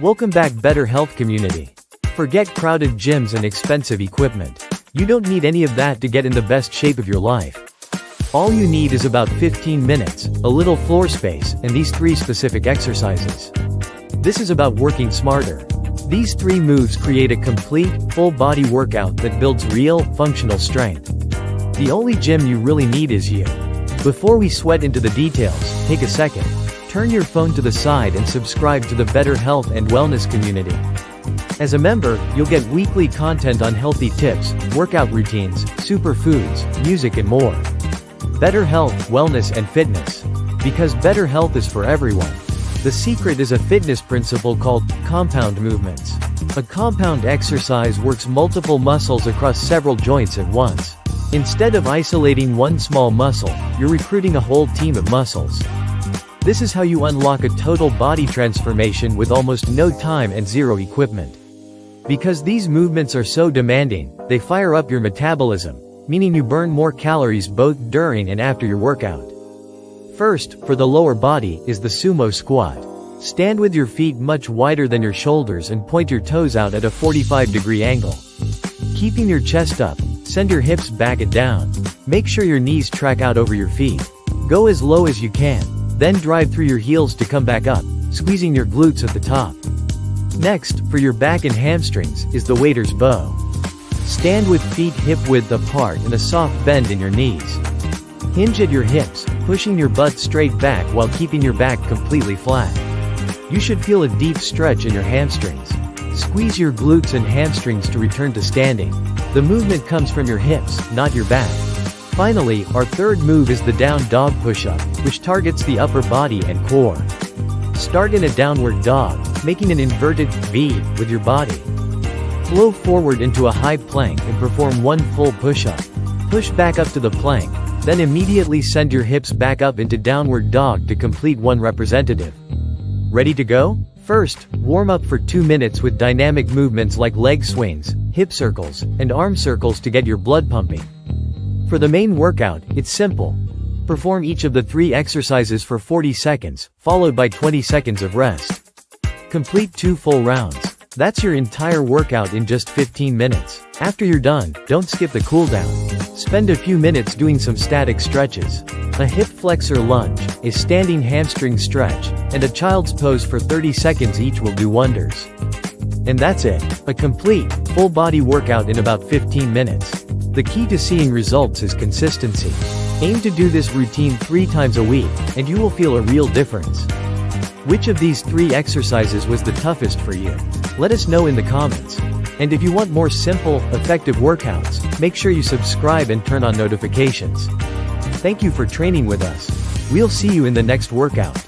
Welcome back, Better Health community. Forget crowded gyms and expensive equipment. You don't need any of that to get in the best shape of your life. All you need is about 15 minutes, a little floor space, and these 3 specific exercises. This is about working smarter. These 3 moves create a complete, full-body workout that builds real, functional strength. The only gym you really need is you. Before we sweat into the details, take a second. Turn your phone to the side and subscribe to the Better Health and Wellness community. As a member, you'll get weekly content on healthy tips, workout routines, superfoods, music and more. Better Health, Wellness and Fitness. Because better health is for everyone. The secret is a fitness principle called compound movements. A compound exercise works multiple muscles across several joints at once. Instead of isolating one small muscle, you're recruiting a whole team of muscles. This is how you unlock a total body transformation with almost no time and zero equipment. Because these movements are so demanding, they fire up your metabolism, meaning you burn more calories both during and after your workout. First, for the lower body, is the sumo squat. Stand with your feet much wider than your shoulders and point your toes out at a 45-degree angle. Keeping your chest up, send your hips back and down. Make sure your knees track out over your feet. Go as low as you can, then drive through your heels to come back up, squeezing your glutes at the top. Next, for your back and hamstrings, is the waiter's bow. Stand with feet hip-width apart and a soft bend in your knees. Hinge at your hips, pushing your butt straight back while keeping your back completely flat. You should feel a deep stretch in your hamstrings. Squeeze your glutes and hamstrings to return to standing. The movement comes from your hips, not your back. Finally, our third move is the down dog push-up, which targets the upper body and core. Start in a downward dog, making an inverted V with your body. Flow forward into a high plank and perform one full push-up. Push back up to the plank, then immediately send your hips back up into downward dog to complete one representative. Ready to go? First, warm up for 2 minutes with dynamic movements like leg swings, hip circles, and arm circles to get your blood pumping. For the main workout, it's simple. Perform each of the 3 exercises for 40 seconds, followed by 20 seconds of rest. Complete 2 full rounds. That's your entire workout in just 15 minutes. After you're done, don't skip the cool down. Spend a few minutes doing some static stretches. A hip flexor lunge, a standing hamstring stretch, and a child's pose for 30 seconds each will do wonders. And that's it. A complete, full body workout in about 15 minutes. The key to seeing results is consistency. Aim to do this routine 3 times a week, and you will feel a real difference. Which of these 3 exercises was the toughest for you? Let us know in the comments. And if you want more simple, effective workouts, make sure you subscribe and turn on notifications. Thank you for training with us. We'll see you in the next workout.